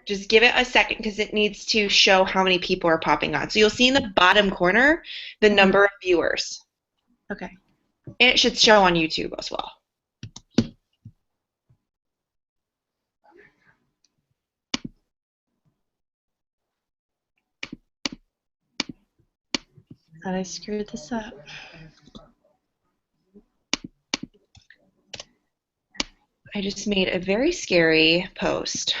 Just give it a second because it needs to show how many people are popping on. So you'll see in the bottom corner the number of viewers. Okay. And it should show on YouTube as well. Thought I screwed this up. I just made a very scary post.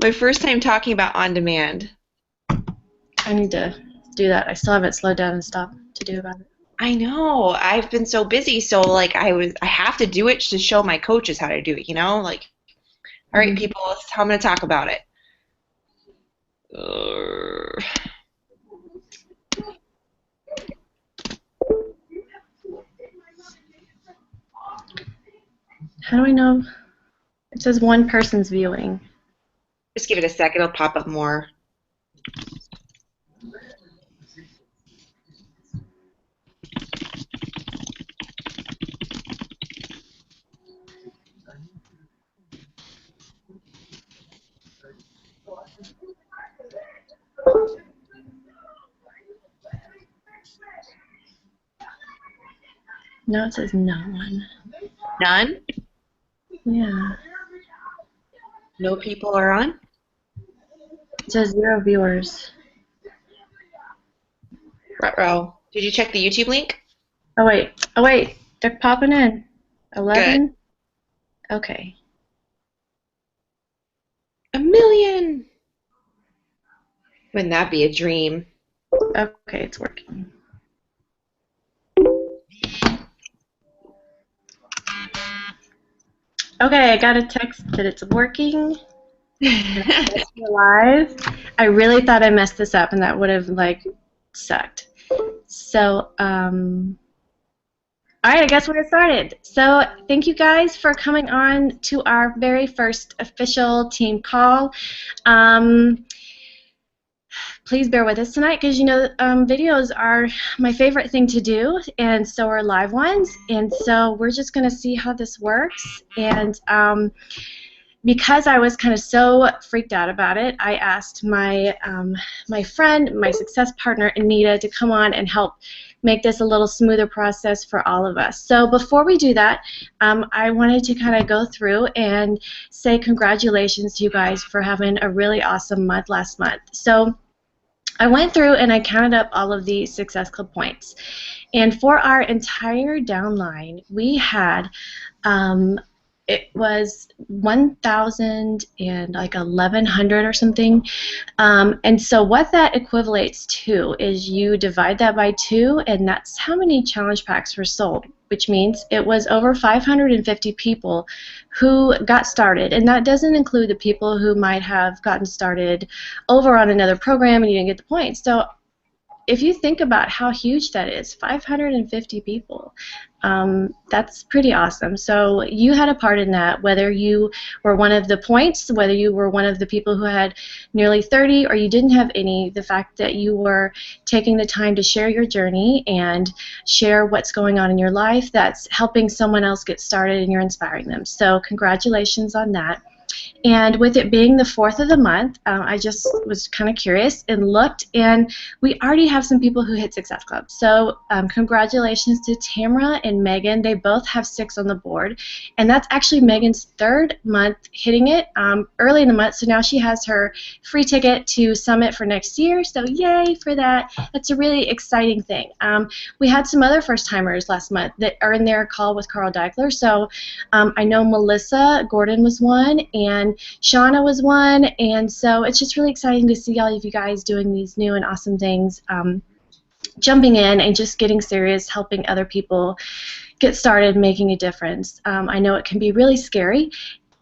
My first time talking about on demand. I need to do that. I still haven't slowed down and stopped to do about it. I know. I've been so busy, so like I have to do it to show my coaches how to do it, you know? Like, all right, people, this is how I'm going to talk about it. How do I know? It says one person's viewing. Just give it a second. It'll pop up more. No, it says no one. None? Yeah. No people are on? It says 0 viewers. Ruh-roh. Did you check the YouTube link? Oh, wait. Oh, wait. They're popping in. 11? Good. Okay. 1 million! Wouldn't that be a dream? Okay, it's working. Okay, I got a text that it's working. It's live. I really thought I messed this up, and that would have like sucked. So, all right, I guess we'll get started. So, thank you guys for coming on to our very first official team call. Please bear with us tonight because you know videos are my favorite thing to do, and so are live ones. And so we're just going to see how this works. And because I was kind of so freaked out about it, I asked my my friend, my success partner, Anita, to come on and help make this a little smoother process for all of us. So before we do that, I wanted to kind of go through and say congratulations to you guys for having a really awesome month last month. So I went through and I counted up all of the Success Club points. And for our entire downline, we had, it was 1,000 and like 1,100 or something. And so what that equivalates to is you divide that by 2, and that's how many challenge packs were sold, which means it was over 550 people who got started. And that doesn't include the people who might have gotten started over on another program and you didn't get the points. So if you think about how huge that is, 550 people, that's pretty awesome. So you had a part in that, whether you were one of the points, whether you were one of the people who had nearly 30 or you didn't have any, the fact that you were taking the time to share your journey and share what's going on in your life, that's helping someone else get started and you're inspiring them. So congratulations on that. And with it being the 4th of the month, I just was kind of curious and looked, and we already have some people who hit Success Club. So congratulations to Tamara and Megan. They both have 6 on the board, and that's actually Megan's 3rd month hitting it early in the month. So now she has her free ticket to Summit for next year. So yay for that. That's a really exciting thing. We had some other first-timers last month that are in their call with Carl Deichler. So I know Melissa Gordon was one, and Shauna was one, and so it's just really exciting to see all of you guys doing these new and awesome things, jumping in and just getting serious, helping other people get started, making a difference. I know it can be really scary,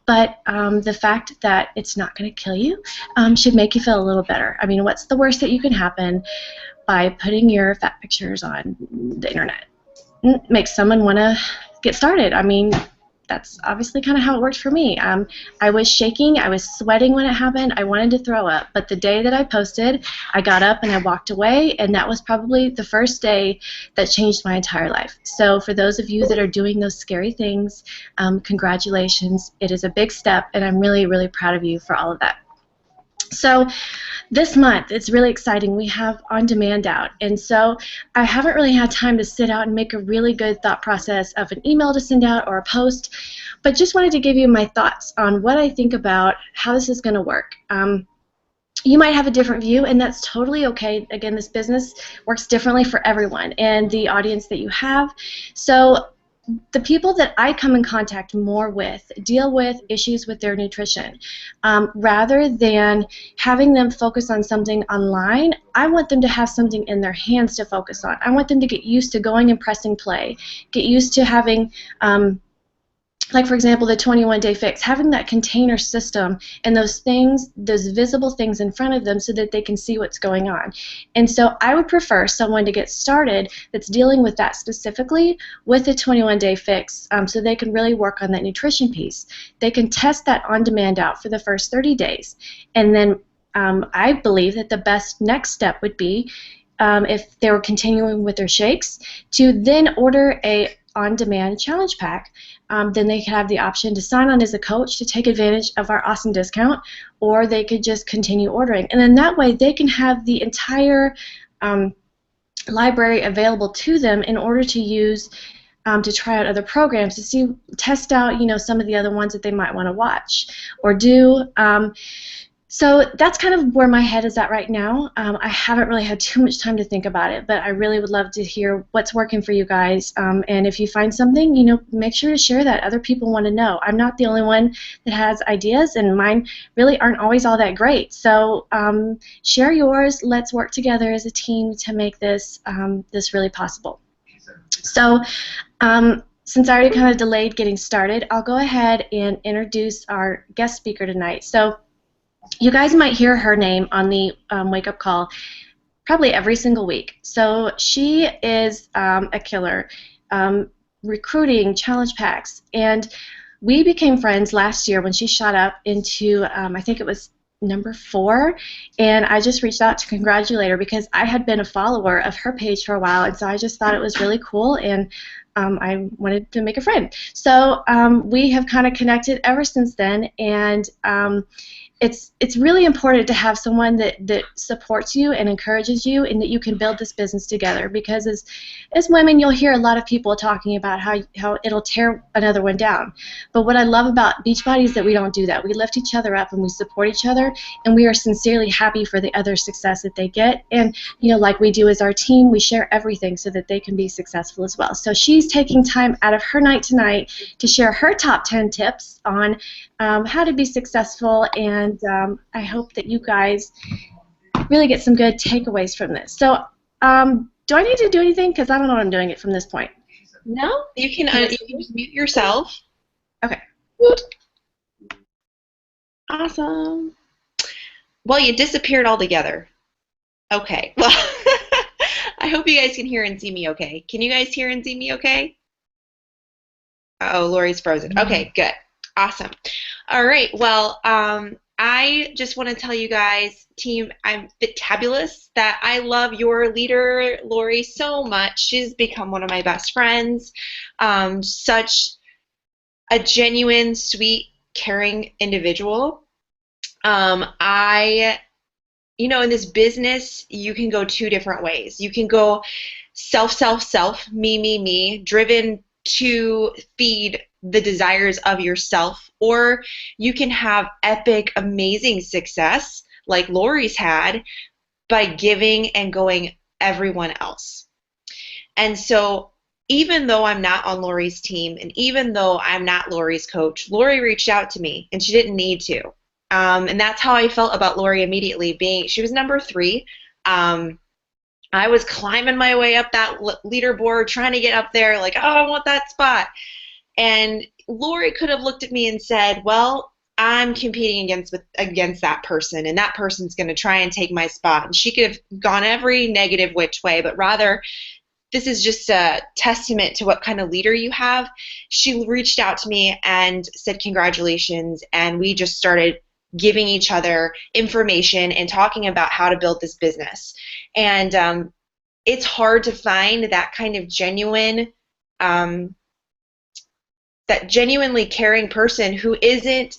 but the fact that it's not going to kill you should make you feel a little better. I mean, what's the worst that you can happen by putting your fat pictures on the internet? It makes someone want to get started. I mean, that's obviously kind of how it worked for me. I was shaking, I was sweating when it happened, I wanted to throw up. But the day that I posted, I got up and I walked away, and that was probably the first day that changed my entire life. So for those of you that are doing those scary things, congratulations. It is a big step, and I'm really, really proud of you for all of that. So this month, it's really exciting. We have On Demand out, and so I haven't really had time to sit out and make a really good thought process of an email to send out or a post, but just wanted to give you my thoughts on what I think about how this is going to work. You might have a different view, and that's totally okay. Again, this business works differently for everyone and the audience that you have. So the people that I come in contact more with deal with issues with their nutrition. Rather than having them focus on something online, I want them to have something in their hands to focus on. I want them to get used to going and pressing play, get used to having like, for example, the 21-day fix, having that container system and those things, those visible things in front of them so that they can see what's going on. And so I would prefer someone to get started that's dealing with that specifically with the 21-day fix, so they can really work on that nutrition piece. They can test that on demand out for the first 30 days. And then I believe that the best next step would be, if they were continuing with their shakes, to then order a on-demand challenge pack. Then they could have the option to sign on as a coach to take advantage of our awesome discount, or they could just continue ordering. And then that way they can have the entire library available to them in order to use to try out other programs, to test out, some of the other ones that they might want to watch or do. So that's kind of where my head is at right now. I haven't really had too much time to think about it, but I really would love to hear what's working for you guys. And if you find something, make sure to share that. Other people want to know. I'm not the only one that has ideas, and mine really aren't always all that great. So share yours. Let's work together as a team to make this really possible. So since I already kind of delayed getting started, I'll go ahead and introduce our guest speaker tonight. So you guys might hear her name on the wake-up call probably every single week. So she is a killer, recruiting challenge packs. And we became friends last year when she shot up into, I think it was number 4, and I just reached out to congratulate her because I had been a follower of her page for a while, and so I just thought it was really cool, and I wanted to make a friend. So we have kind of connected ever since then, and it's really important to have someone that supports you and encourages you, and that you can build this business together, because as women, you'll hear a lot of people talking about how it'll tear another one down. But what I love about Beachbody is that we don't do that. We lift each other up and we support each other, and we are sincerely happy for the other success that they get. And like we do as our team, we share everything so that they can be successful as well. So she's taking time out of her night tonight to share her top 10 tips on how to be successful, and I hope that you guys really get some good takeaways from this. So do I need to do anything? Because I don't know what I'm doing it from this point. No, you can just mute yourself. Okay. Awesome. Well, you disappeared altogether. Okay. Well, I hope you guys can hear and see me okay. Can you guys hear and see me okay? Uh-oh, Lori's frozen. Okay, good. Awesome. All right. Well, I just want to tell you guys, team, I'm Fitabulous, that I love your leader, Lori, so much. She's become one of my best friends. Such a genuine, sweet, caring individual. In this business, you can go 2 different ways. You can go self, me, driven to feed the desires of yourself, or you can have epic, amazing success like Lori's had by giving and going everyone else. And so even though I'm not on Lori's team, and even though I'm not Lori's coach, Lori reached out to me, and she didn't need to. And that's how I felt about Lori immediately. She was number 3. I was climbing my way up that leaderboard, trying to get up there, like, oh, I want that spot. And Lori could have looked at me and said, well, I'm competing against that person, and that person's going to try and take my spot. And she could have gone every negative which way, but rather this is just a testament to what kind of leader you have. She reached out to me and said congratulations, and we just started giving each other information and talking about how to build this business. And it's hard to find that kind of um, that genuinely caring person who isn't,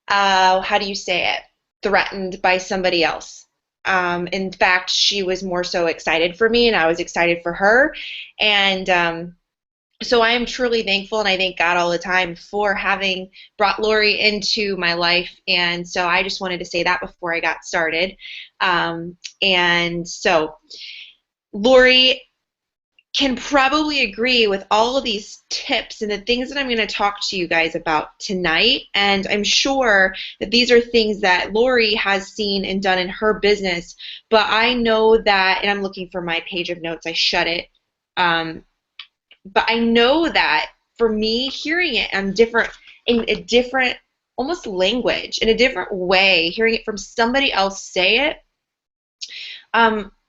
how do you say it, threatened by somebody else. In fact, she was more so excited for me, and I was excited for her. And so I am truly thankful, and I thank God all the time for having brought Lori into my life. And so I just wanted to say that before I got started. And so Lori can probably agree with all of these tips and the things that I'm going to talk to you guys about tonight. And I'm sure that these are things that Lori has seen and done in her business. But I know that, and I'm looking for my page of notes, I shut it. But I know that for me, hearing it in a different, almost language, in a different way, hearing it from somebody else say it,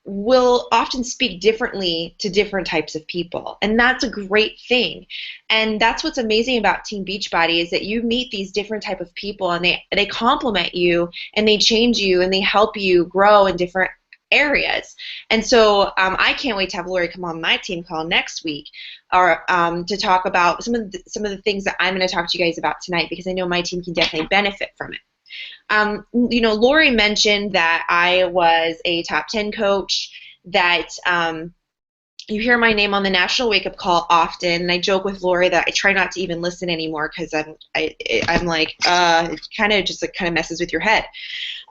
will often speak differently to different types of people. And that's a great thing. And that's what's amazing about Team Beachbody, is that you meet these different type of people, and they complement you, and they change you, and they help you grow in different areas. And so I can't wait to have Lori come on my team call next week, or to talk about some of the things that I'm going to talk to you guys about tonight, because I know my team can definitely benefit from it. Lori mentioned that I was a top 10 coach, that you hear my name on the National Wake Up Call often, and I joke with Lori that I try not to even listen anymore, because I'm like, it kind of messes with your head.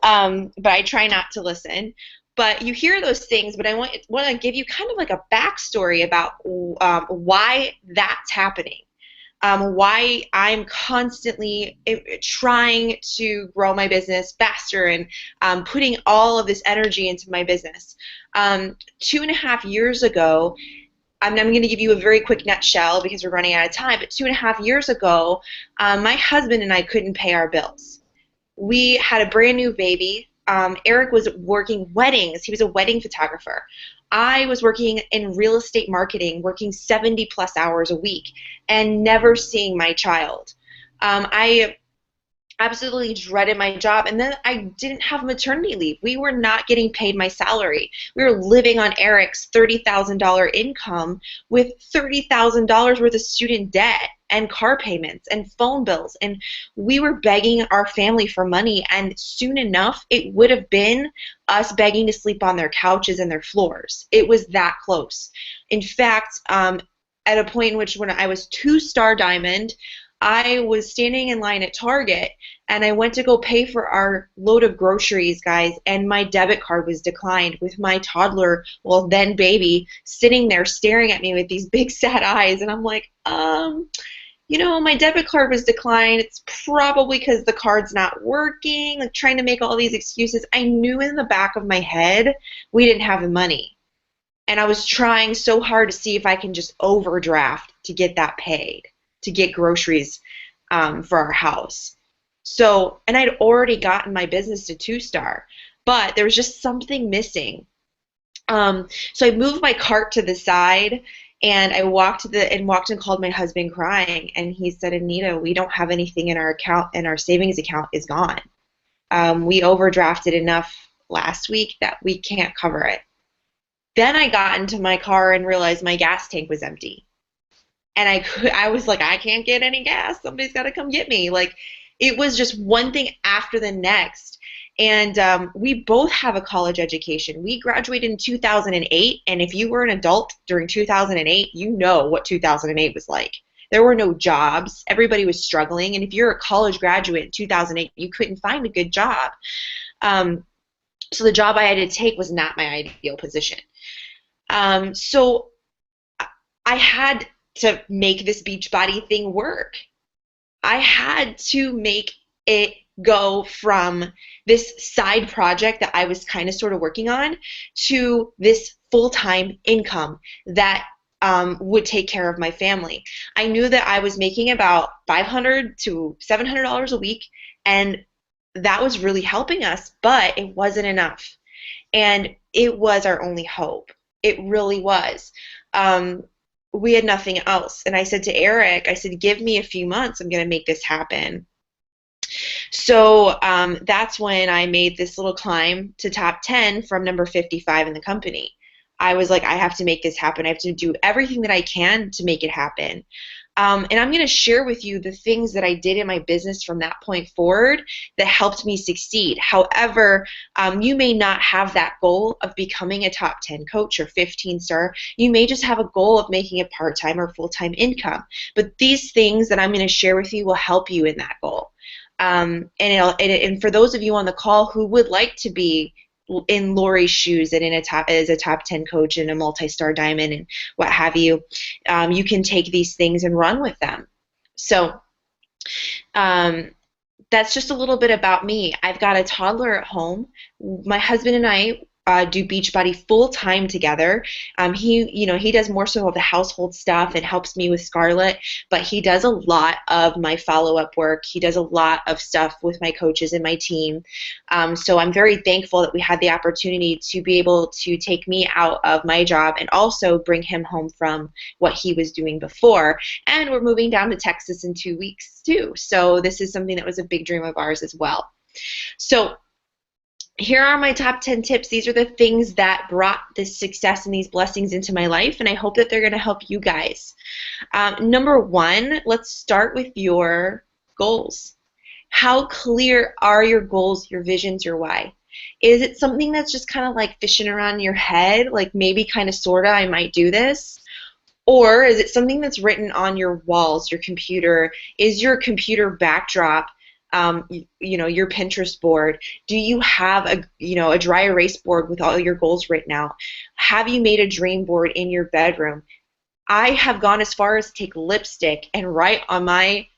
But I try not to listen. But you hear those things, but I want to give you kind of like a backstory about why that's happening. Why I'm constantly trying to grow my business faster, and putting all of this energy into my business. 2.5 years ago, I'm going to give you a very quick nutshell because we're running out of time, but 2.5 years ago, my husband and I couldn't pay our bills. We had a brand new baby. Eric was working weddings. He was a wedding photographer. I was working in real estate marketing, working 70 plus hours a week, and never seeing my child. I absolutely dreaded my job, and then I didn't have maternity leave. We were not getting paid my salary. We were living on Eric's $30,000 income, with $30,000 worth of student debt and car payments and phone bills, and we were begging our family for money, and soon enough it would have been us begging to sleep on their couches and their floors. It was that close. In fact, at a point in which, when I was 2-star diamond, I was standing in line at Target, and I went to go pay for our load of groceries, guys, and my debit card was declined, with my toddler, well then baby, sitting there staring at me with these big sad eyes. And I'm like, my debit card was declined. It's probably because the card's not working, like trying to make all these excuses. I knew in the back of my head we didn't have the money. And I was trying so hard to see if I can just overdraft to get that paid, to get groceries for our house. So, and I'd already gotten my business to 2-star, but there was just something missing. So I moved my cart to the side, and I walked and called my husband crying, and he said, Anita, we don't have anything in our account, and our savings account is gone. We overdrafted enough last week that we can't cover it. Then I got into my car and realized my gas tank was empty. And I was like, I can't get any gas. Somebody's got to come get me. Like, it was just one thing after the next. And we both have a college education. We graduated in 2008, and if you were an adult during 2008, you know what 2008 was like. There were no jobs. Everybody was struggling. And if you're a college graduate in 2008, you couldn't find a good job. So the job I had to take was not my ideal position. So I had to make this Beachbody thing work. I had to make it go from this side project that I was kind of sort of working on to this full-time income that would take care of my family. I knew that I was making about $500 to $700 a week, and that was really helping us, but it wasn't enough. And it was our only hope. It really was. we had nothing else. And I said to Eric, I said, give me a few months. I'm going to make this happen. So that's when I made this little climb to top 10 from number 55 in the company. I was like, I have to make this happen. I have to do everything that I can to make it happen. And I'm going to share with you the things that I did in my business from that point forward that helped me succeed. However, you may not have that goal of becoming a top 10 coach or 15 star. You may just have a goal of making a part-time or full-time income. But these things that I'm going to share with you will help you in that goal. And for those of you on the call who would like to be in Lori's shoes and as a top 10 coach and a multi-star diamond and what have you, you can take these things and run with them. So that's just a little bit about me. I've got a toddler at home. My husband and I do Beachbody full time together. He does more so of the household stuff and helps me with Scarlett, but he does a lot of my follow-up work. He does a lot of stuff with my coaches and my team. So I'm very thankful that we had the opportunity to be able to take me out of my job and also bring him home from what he was doing before. And we're moving down to Texas in 2 weeks too. So this is something that was a big dream of ours as well. So here are my top 10 tips. These are the things that brought this success and these blessings into my life, and I hope that they're going to help you guys. Number one, let's start with your goals. How clear are your goals, your visions, your why? Is it something that's just kind of like fishing around in your head, like maybe kind of sort of I might do this? Or is it something that's written on your walls, your computer? Is your computer backdrop your Pinterest board? Do you have a dry erase board with all your goals written out? Have you made a dream board in your bedroom? I have gone as far as to take lipstick and write on my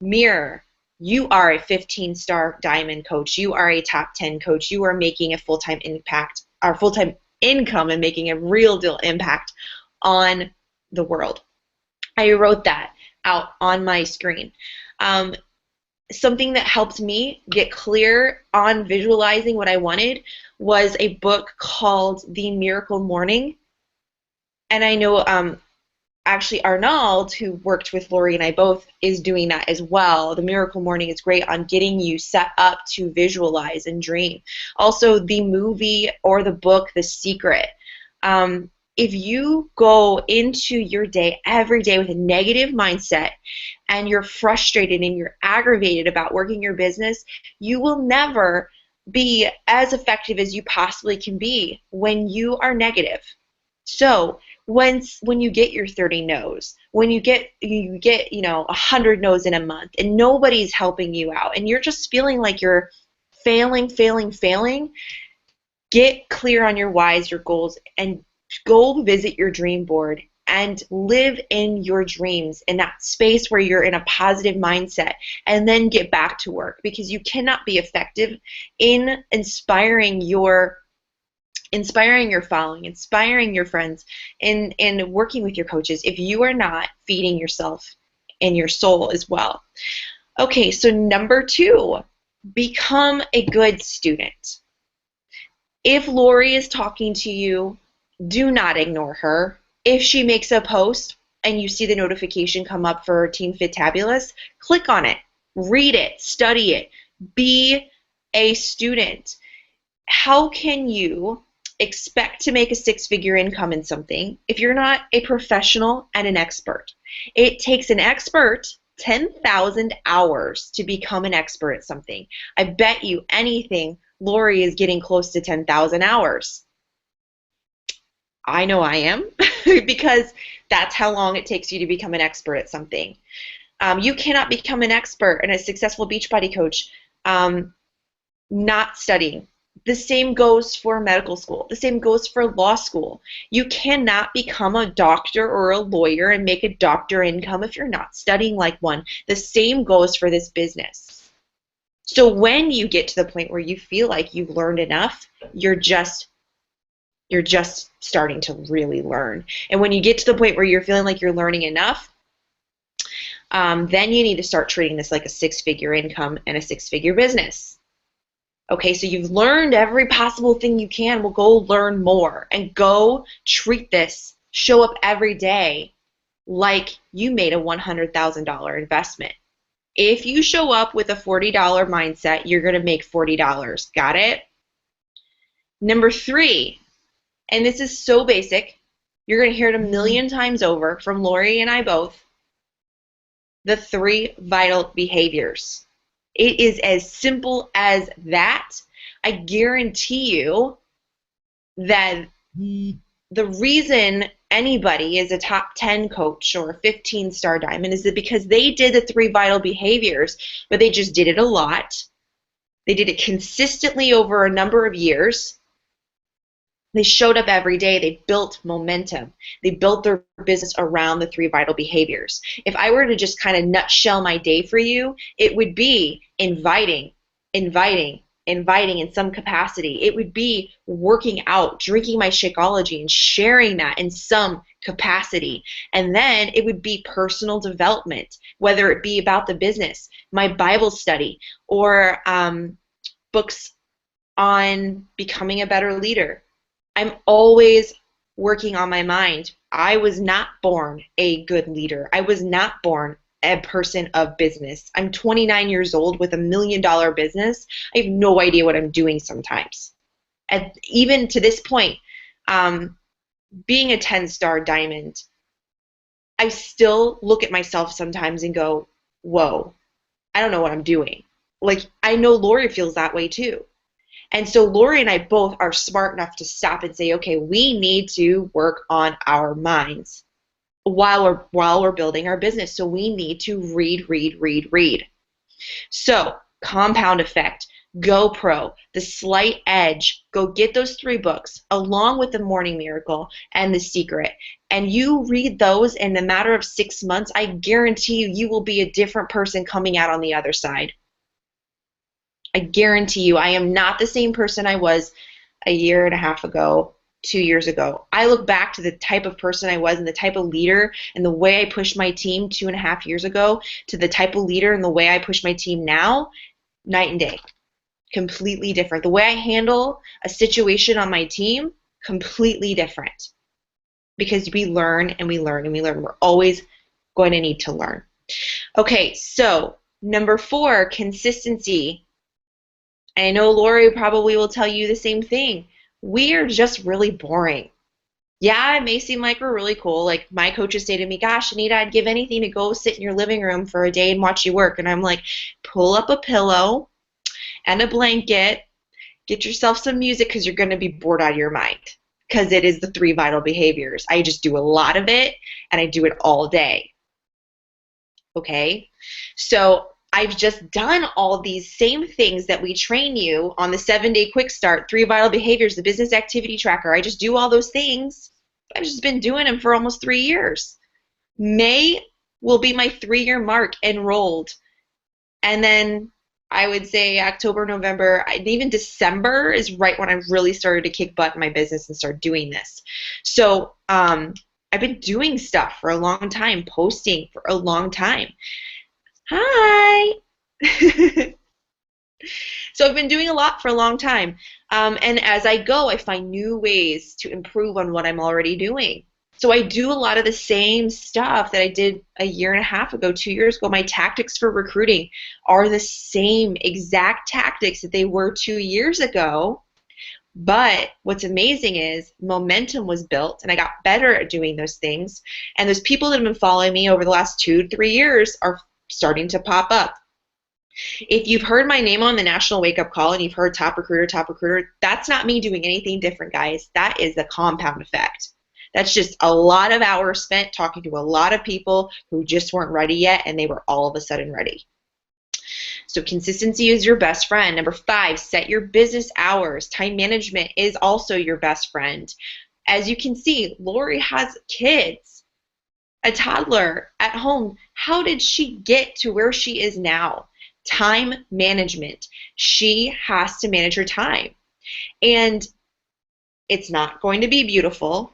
mirror, you are a 15-star diamond coach. You are a top 10 coach. You are making a full-time impact, or full-time income, and making a real deal impact on the world. I wrote that out on my screen. Something that helped me get clear on visualizing what I wanted was a book called The Miracle Morning. And I know actually Arnold, who worked with Lori and I both, is doing that as well. The Miracle Morning is great on getting you set up to visualize and dream. Also, the movie or the book, The Secret. If you go into your day every day with a negative mindset and you're frustrated and you're aggravated about working your business, you will never be as effective as you possibly can be when you are negative. So when you get your 30 no's, when you get 100 no's in a month and nobody's helping you out and you're just feeling like you're failing, get clear on your whys, your goals, and go visit your dream board and live in your dreams in that space where you're in a positive mindset, and then get back to work, because you cannot be effective in inspiring your following, inspiring your friends, and working with your coaches if you are not feeding yourself and your soul as well. Okay, so number 2, become a good student. If Lori is talking to you, do not ignore her. If she makes a post and you see the notification come up for Team Fitabulous, click on it, read it, study it, be a student. How can you expect to make a 6-figure income in something if you're not a professional and an expert? It takes an expert 10,000 hours to become an expert at something. I bet you anything Lori is getting close to 10,000 hours. I know I am, because that's how long it takes you to become an expert at something. You cannot become an expert and a successful Beachbody coach not studying. The same goes for medical school. The same goes for law school. You cannot become a doctor or a lawyer and make a doctor income if you're not studying like one. The same goes for this business. So when you get to the point where you feel like you've learned enough, you're just starting to really learn. And when you get to the point where you're feeling like you're learning enough, then you need to start treating this like a 6-figure income and a 6-figure business. Okay, so you've learned every possible thing you can. Well, go learn more and go treat this Show up every day like you made a $100,000 investment. If you show up with a $40 mindset, you're going to make $40. Got it? Number 3, and this is so basic, you're going to hear it a million times over from Lori and I both, the 3 vital behaviors. It is as simple as that. I guarantee you that the reason anybody is a top 10 coach or a 15-star diamond is that because they did the 3 vital behaviors, but they just did it a lot. They did it consistently over a number of years. They showed up every day. They built momentum. They built their business around the 3 vital behaviors. If I were to just kind of nutshell my day for you, it would be inviting in some capacity. It would be working out, drinking my Shakeology and sharing that in some capacity. And then it would be personal development, whether it be about the business, my Bible study, or books on becoming a better leader. I'm always working on my mind. I was not born a good leader. I was not born a person of business. I'm 29 years old with $1 million business. I have no idea what I'm doing sometimes. And even to this point, being a 10-star diamond, I still look at myself sometimes and go, whoa, I don't know what I'm doing. Like, I know Lori feels that way too. And so Lori and I both are smart enough to stop and say, okay, we need to work on our minds while we're building our business. So we need to read. So compound effect, GoPro, The Slight Edge, go get those 3 books along with The Morning Miracle and The Secret. And you read those in a matter of 6 months, I guarantee you, you will be a different person coming out on the other side. I guarantee you, I am not the same person I was a year and a half ago, 2 years ago. I look back to the type of person I was and the type of leader and the way I pushed my team 2.5 years ago to the type of leader and the way I push my team now, night and day. Completely different. The way I handle a situation on my team, completely different. Because we learn and we learn and we learn. We're always going to need to learn. Okay, so number 4, consistency. I know Lori probably will tell you the same thing. We are just really boring. Yeah, it may seem like we're really cool. Like my coaches say to me, gosh, Anita, I'd give anything to go sit in your living room for a day and watch you work. And I'm like, pull up a pillow and a blanket, get yourself some music because you're going to be bored out of your mind because it is the 3 vital behaviors. I just do a lot of it and I do it all day. Okay? So I've just done all these same things that we train you on the 7-day quick start, 3 vital behaviors, the business activity tracker. I just do all those things. I've just been doing them for almost 3 years. May will be my 3-year mark enrolled. And then I would say October, November, even December is right when I really started to kick butt in my business and start doing this. So I've been doing stuff for a long time, posting for a long time. Hi. So I've been doing a lot for a long time. And as I go, I find new ways to improve on what I'm already doing. So I do a lot of the same stuff that I did a year and a half ago, 2 years ago. My tactics for recruiting are the same exact tactics that they were 2 years ago. But what's amazing is momentum was built, and I got better at doing those things. And those people that have been following me over the last 2 to 3 years are starting to pop up. If you've heard my name on the National Wake Up Call and you've heard top recruiter, that's not me doing anything different, guys. That is the compound effect. That's just a lot of hours spent talking to a lot of people who just weren't ready yet, and they were all of a sudden ready. So consistency is your best friend. Number 5, set your business hours. Time management is also your best friend. As you can see, Lori has kids, a toddler at home. How did she get to where she is now? Time management. She has to manage her time. And it's not going to be beautiful.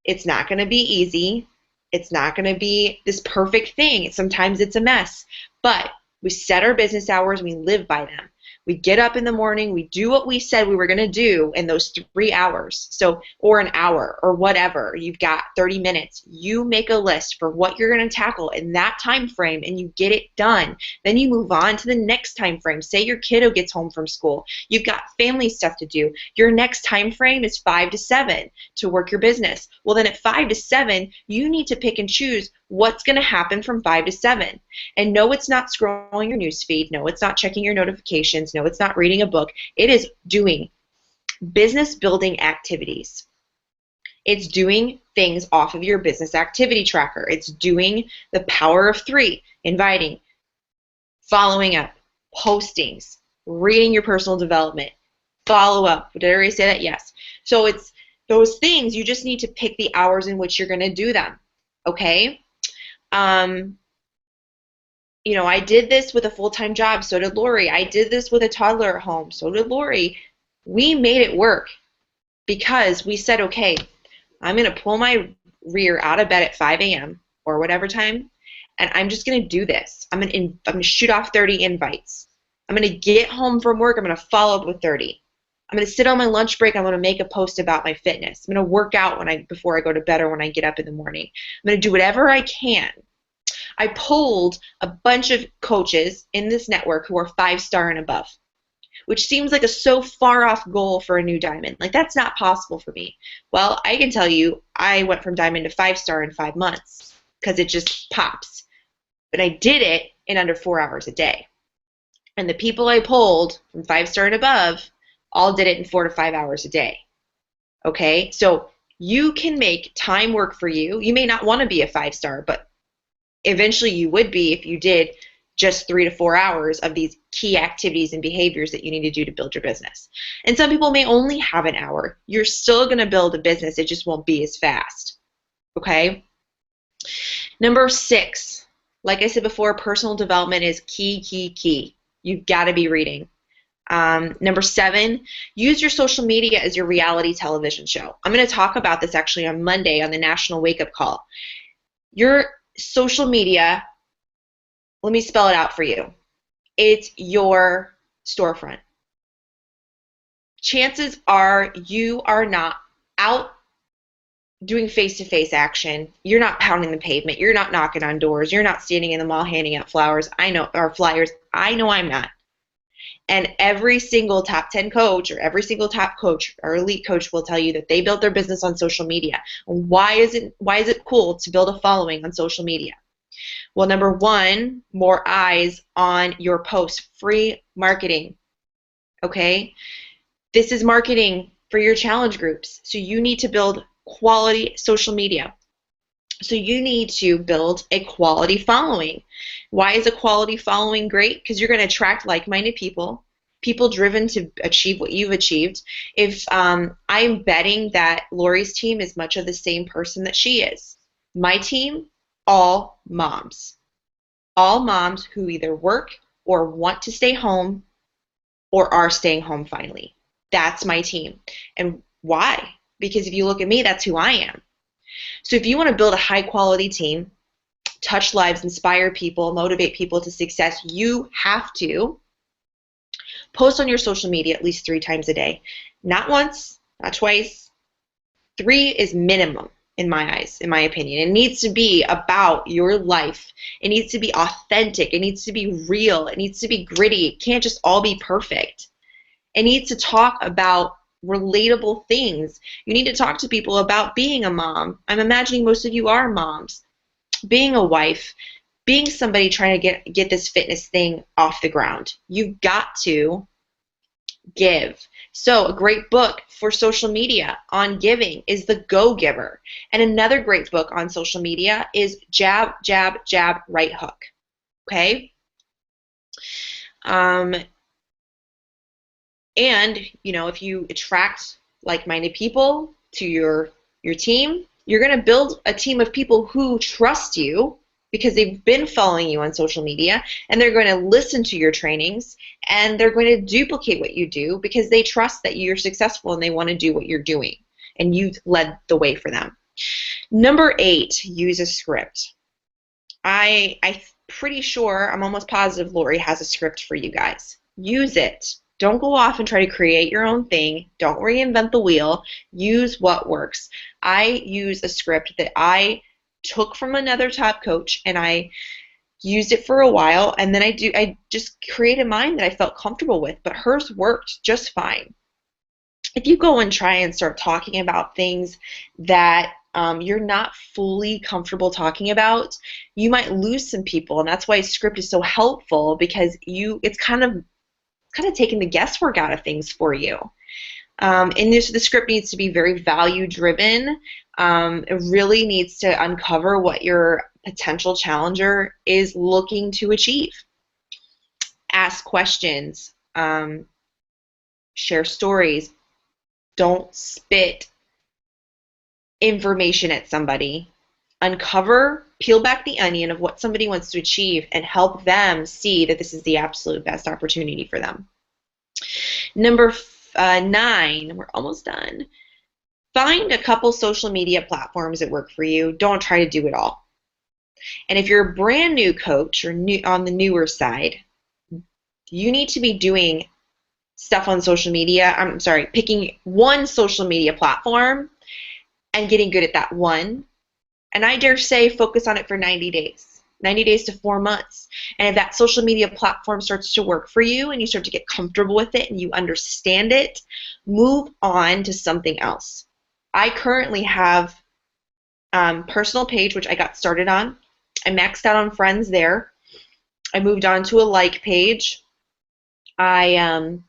It's not going to be easy. It's not going to be this perfect thing. Sometimes it's a mess. But we set our business hours and we live by them. We get up in the morning, we do what we said we were going to do in those 3 hours. So, or an hour or whatever. You've got 30 minutes. You make a list for what you're going to tackle in that time frame and you get it done. Then you move on to the next time frame. Say your kiddo gets home from school. You've got family stuff to do. Your next time frame is 5 to 7 to work your business. Well, then at 5 to 7, you need to pick and choose what's going to happen from 5 to 7. And no, it's not scrolling your news feed. No, it's not checking your notifications. No, it's not reading a book. It is doing business building activities. It's doing things off of your business activity tracker. It's doing the power of 3, inviting, following up, postings, reading your personal development, follow up. Did I already say that? Yes. So it's those things. You just need to pick the hours in which you're going to do them. Okay? You know, I did this with a full-time job. So did Lori. I did this with a toddler at home. So did Lori. We made it work because we said, okay, I'm going to pull my rear out of bed at 5 a.m. or whatever time, and I'm just going to do this. I'm going to shoot off 30 invites. I'm going to get home from work. I'm going to follow up with 30. I'm going to sit on my lunch break. I'm going to make a post about my fitness. I'm going to work out before I go to bed or when I get up in the morning. I'm going to do whatever I can. I polled a bunch of coaches in this network who are 5-star and above, which seems like a so far off goal for a new diamond. Like, that's not possible for me. Well, I can tell you I went from diamond to 5-star in 5 months because it just pops. But I did it in under 4 hours a day. And the people I polled from 5-star and above all did it in 4 to 5 hours a day. Okay? So you can make time work for you. You may not want to be a 5-star, but eventually you would be if you did just 3 to 4 hours of these key activities and behaviors that you need to do to build your business. And some people may only have an hour. You're still going to build a business. It just won't be as fast. Okay? Number 6, like I said before, personal development is key. You've got to be reading. Number 7, use your social media as your reality television show. I'm going to talk about this actually on Monday on the National Wake Up Call. Your social media, let me spell it out for you. It's your storefront. Chances are you are not out doing face-to-face action. You're not pounding the pavement. You're not knocking on doors. You're not standing in the mall handing out flowers. Or flyers. I know I'm not. And every single top 10 coach or every single top coach or elite coach will tell you that they built their business on social media. Why is it cool to build a following on social media? Well, number 1, more eyes on your post. Free marketing. Okay? This is marketing for your challenge groups. So you need to build quality social media. So you need to build a quality following. Why is a quality following great? Because you're going to attract like-minded people driven to achieve what you've achieved. If I'm betting that Lori's team is much of the same person that she is. My team, all moms. All moms who either work or want to stay home or are staying home finally. That's my team. And why? Because if you look at me, that's who I am. So if you want to build a high-quality team, touch lives, inspire people, motivate people to success, you have to post on your social media at least 3 times a day. Not once, not twice. 3 is minimum in my eyes, in my opinion. It needs to be about your life. It needs to be authentic. It needs to be real. It needs to be gritty. It can't just all be perfect. It needs to talk about relatable things. You need to talk to people about being a mom. I'm imagining most of you are moms. Being a wife, being somebody trying to get this fitness thing off the ground. You've got to give. So a great book for social media on giving is The Go-Giver. And another great book on social media is Jab, Jab, Jab, Right Hook. Okay? And, you know, if you attract like-minded people to your team, you're going to build a team of people who trust you because they've been following you on social media, and they're going to listen to your trainings, and they're going to duplicate what you do because they trust that you're successful and they want to do what you're doing, and you've led the way for them. Number 8, use a script. I'm pretty sure, I'm almost positive Lori has a script for you guys. Use it. Don't go off and try to create your own thing. Don't reinvent the wheel. Use what works. I use a script that I took from another top coach, and I used it for a while, and then I just created mine that I felt comfortable with, but hers worked just fine. If you go and try and start talking about things that you're not fully comfortable talking about, you might lose some people, and that's why a script is so helpful, because it's kind of taking the guesswork out of things for you. And the script needs to be very value driven. It really needs to uncover what your potential challenger is looking to achieve. Ask questions. Share stories. Don't spit information at somebody. Uncover, peel back the onion of what somebody wants to achieve, and help them see that this is the absolute best opportunity for them. Number 9, we're almost done. Find a couple social media platforms that work for you. Don't try to do it all. And if you're a brand new coach or on the newer side, you need to be doing stuff on social media. Picking one social media platform and getting good at that one. And I dare say focus on it for 90 days. 90 days to 4 months. And if that social media platform starts to work for you and you start to get comfortable with it and you understand it, move on to something else. I currently have a personal page, which I got started on. I maxed out on friends there. I moved on to a like page. I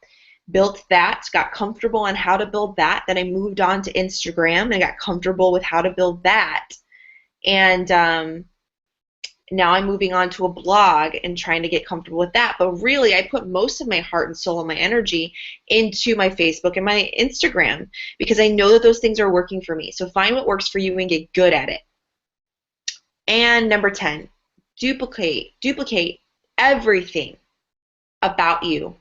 built that, got comfortable on how to build that. Then I moved on to Instagram and got comfortable with how to build that. And now I'm moving on to a blog and trying to get comfortable with that. But really, I put most of my heart and soul and my energy into my Facebook and my Instagram, because I know that those things are working for me. So find what works for you and get good at it. And number 10, duplicate everything about you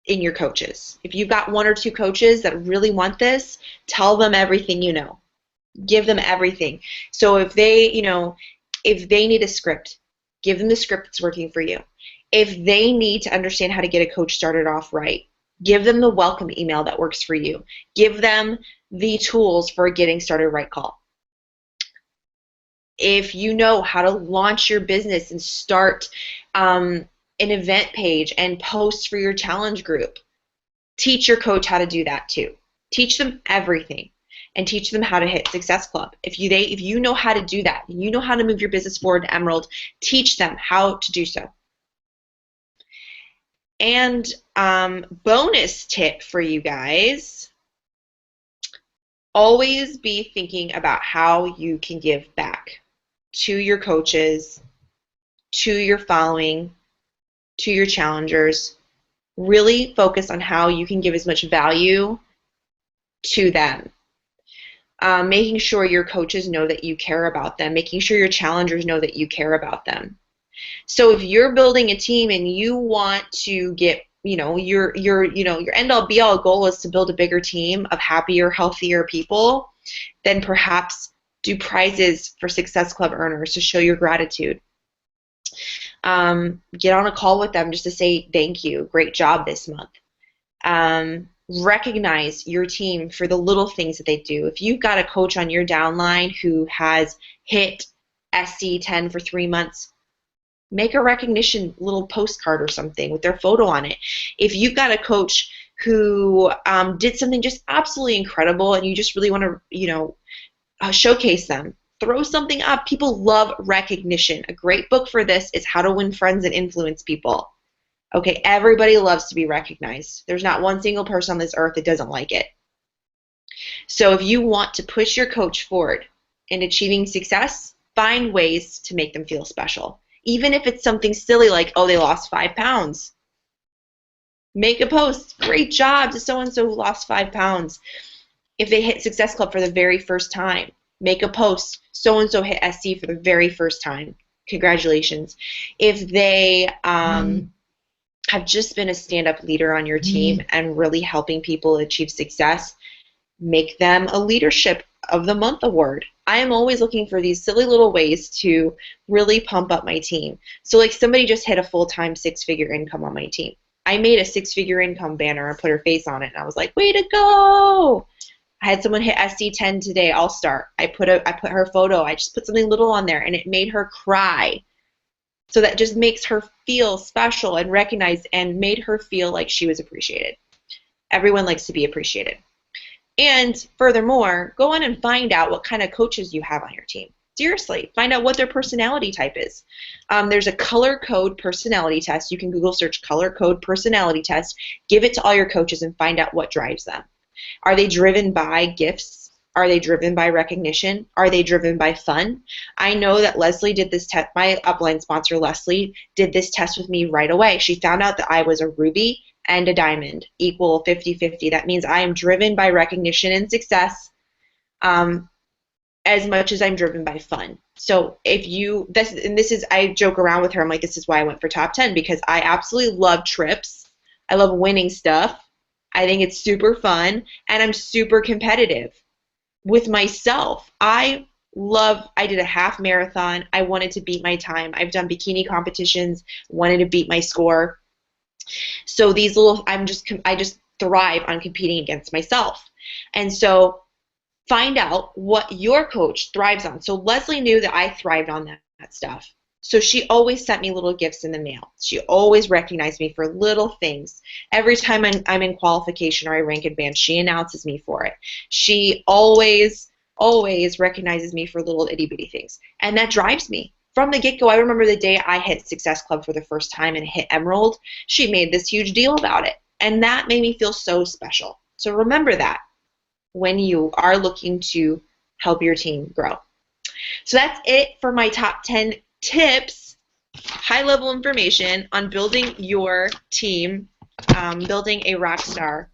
in your coaches. If you've got 1 or 2 coaches that really want this, tell them everything you know. Give them everything. So if they need a script, give them the script that's working for you. If they need to understand how to get a coach started off right, give them the welcome email that works for you. Give them the tools for a getting started right call. If you know how to launch your business and start an event page and post for your challenge group, teach your coach how to do that too. Teach them everything. And teach them how to hit Success Club. If you know how to do that, you know how to move your business forward to Emerald, teach them how to do so. And bonus tip for you guys, always be thinking about how you can give back to your coaches, to your following, to your challengers. Really focus on how you can give as much value to them. Making sure your coaches know that you care about them, making sure your challengers know that you care about them. So if you're building a team and you want to get, your end all be all goal is to build a bigger team of happier, healthier people, then perhaps do prizes for Success Club earners to show your gratitude. Get on a call with them just to say thank you, great job this month. Recognize your team for the little things that they do. If you've got a coach on your downline who has hit SC 10 for 3 months, make a recognition little postcard or something with their photo on it. If you've got a coach who did something just absolutely incredible and you just really want to, showcase them, throw something up. People love recognition. A great book for this is How to Win Friends and Influence People. Okay, everybody loves to be recognized. There's not one single person on this earth that doesn't like it. So if you want to push your coach forward in achieving success, find ways to make them feel special. Even if it's something silly like, oh, they lost 5 pounds. Make a post. Great job to so-and-so who lost 5 pounds. If they hit Success Club for the very first time, make a post. So-and-so hit SC for the very first time. Congratulations. If they have just been a stand-up leader on your team and really helping people achieve success, make them a leadership of the Month award. I am always looking for these silly little ways to really pump up my team. So like somebody just hit a full-time six-figure income on my team. I made a six-figure income banner and put her face on it, and I was like, way to go! I had someone hit SC10 today, I'll start. I put her photo, I just put something little on there, and it made her cry. So that just makes her feel special and recognized and made her feel like she was appreciated. Everyone likes to be appreciated. And furthermore, go on and find out what kind of coaches you have on your team. Seriously, find out what their personality type is. There's a color code personality test. You can Google search color code personality test. Give it to all your coaches and find out what drives them. Are they driven by gifts? Are they driven by recognition? Are they driven by fun? I know that Leslie did this test. My upline sponsor, Leslie, did this test with me right away. She found out that I was a ruby and a diamond, equal 50-50. That means I am driven by recognition and success as much as I'm driven by fun. So if you, I joke around with her, I'm like, this is why I went for top 10, because I absolutely love trips. I love winning stuff. I think it's super fun, and I'm super competitive with myself. I did a half marathon. I wanted to beat my time. I've done bikini competitions, wanted to beat my score. So these little, I just thrive on competing against myself. And so find out what your coach thrives on. So Leslie knew that I thrived on that stuff. So she always sent me little gifts in the mail. She always recognized me for little things. Every time I'm in qualification or I rank advanced, she announces me for it. She always recognizes me for little itty-bitty things. And that drives me. From the get-go, I remember the day I hit Success Club for the first time and hit Emerald, she made this huge deal about it. And that made me feel so special. So remember that when you are looking to help your team grow. So that's it for my top 10 tips, high-level information on building your team, building a rock star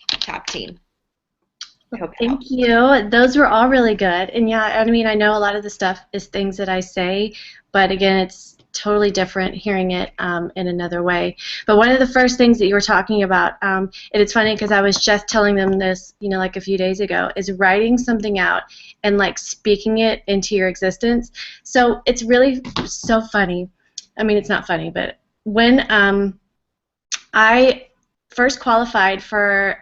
top team. Thank you. Those were all really good. And yeah, I mean, I know a lot of the stuff is things that I say, but again, it's totally different hearing it in another way. But one of the first things that you were talking about, and it's funny because I was just telling them this, like a few days ago, is writing something out and like speaking it into your existence. So it's really so funny. I mean, it's not funny, but when I first qualified for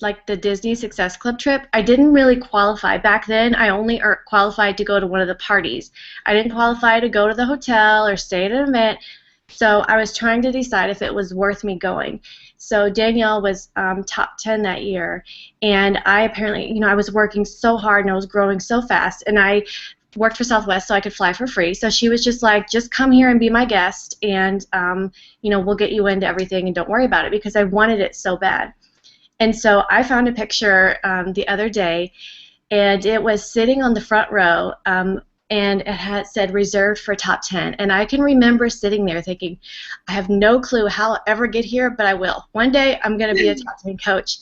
like the Disney Success Club trip, I didn't really qualify. Back then, I only qualified to go to one of the parties. I didn't qualify to go to the hotel or stay at an event, so I was trying to decide if it was worth me going. So Danielle was top 10 that year, and I apparently, I was working so hard and I was growing so fast, and I worked for Southwest so I could fly for free. So she was just like, just come here and be my guest, and we'll get you into everything and don't worry about it, because I wanted it so bad. And so I found a picture the other day, and it was sitting on the front row, and it had said reserved for top 10. And I can remember sitting there thinking, I have no clue how I'll ever get here, but I will. One day I'm going to be a top 10 coach.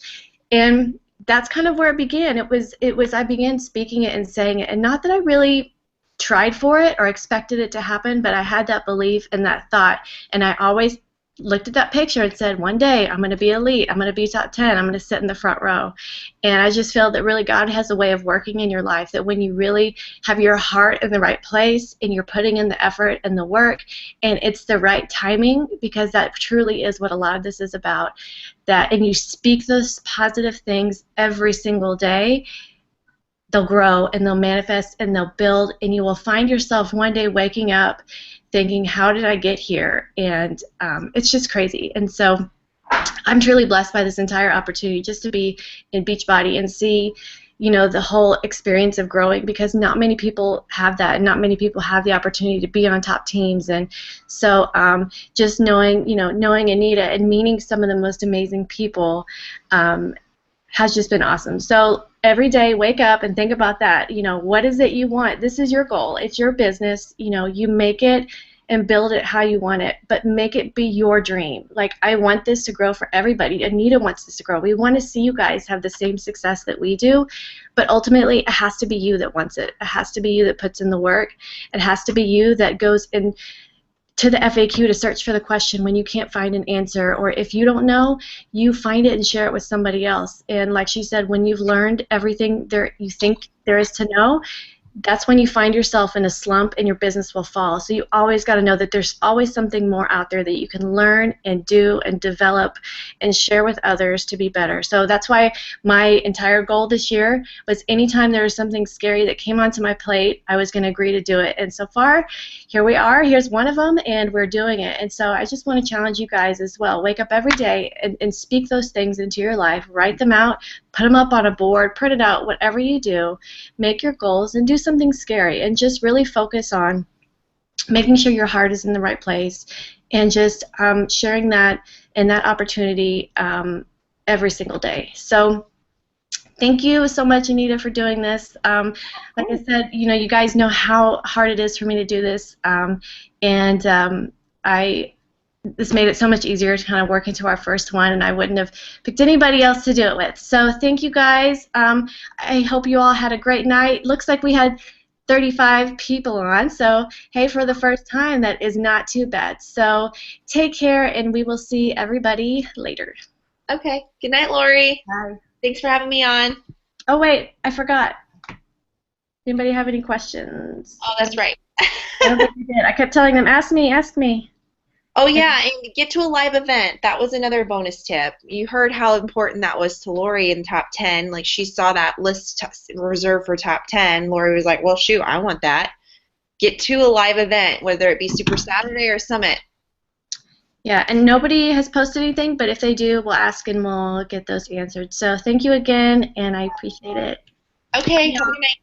And that's kind of where it began. It was I began speaking it and saying it, and not that I really tried for it or expected it to happen, but I had that belief and that thought, and I always looked at that picture and said, one day I'm going to be elite, I'm going to be top 10, I'm going to sit in the front row. And I just feel that really God has a way of working in your life, that when you really have your heart in the right place and you're putting in the effort and the work, and it's the right timing, because that truly is what a lot of this is about, that, and you speak those positive things every single day, they'll grow and they'll manifest and they'll build, and you will find yourself one day waking up thinking, how did I get here? And it's just crazy. And so I'm truly blessed by this entire opportunity just to be in Beachbody and see, the whole experience of growing, because not many people have that, and not many people have the opportunity to be on top teams. And so just knowing Anita and meeting some of the most amazing people has just been awesome. So every day, wake up and think about that. What is it you want? This is your goal. It's your business. You make it and build it how you want it, but make it be your dream. Like, I want this to grow for everybody. Anita wants this to grow. We want to see you guys have the same success that we do, but ultimately it has to be you that wants it. It has to be you that puts in the work. It has to be you that goes into to the FAQ to search for the question when you can't find an answer, or if you don't know, you find it and share it with somebody else. And like she said, when you've learned everything there you think there is to know, that's when you find yourself in a slump and your business will fall. So you always got to know that there's always something more out there that you can learn and do and develop and share with others to be better. So that's why my entire goal this year was anytime there was something scary that came onto my plate, I was going to agree to do it. And so far, here we are. Here's one of them, and we're doing it. And so I just want to challenge you guys as well. Wake up every day and speak those things into your life. Write them out. Put them up on a board. Print it out. Whatever you do, make your goals and do something scary, and just really focus on making sure your heart is in the right place, and just sharing that and that opportunity every single day. So thank you so much, Anita, for doing this. Like I said, you guys know how hard it is for me to do this, this made it so much easier to kind of work into our first one, and I wouldn't have picked anybody else to do it with. So thank you, guys. I hope you all had a great night. Looks like we had 35 people on, so hey, for the first time, that is not too bad. So take care, and we will see everybody later. Okay. Good night, Lori. Bye. Thanks for having me on. Oh, wait, I forgot. Anybody have any questions? Oh, that's right. I don't think you did. I kept telling them, ask me, ask me. Oh, yeah, and get to a live event. That was another bonus tip. You heard how important that was to Lori in top 10. Like, she saw that list reserved for top 10. Lori was like, well, shoot, I want that. Get to a live event, whether it be Super Saturday or Summit. Yeah, and nobody has posted anything, but if they do, we'll ask and we'll get those answered. So thank you again, and I appreciate it. Okay, have a good night.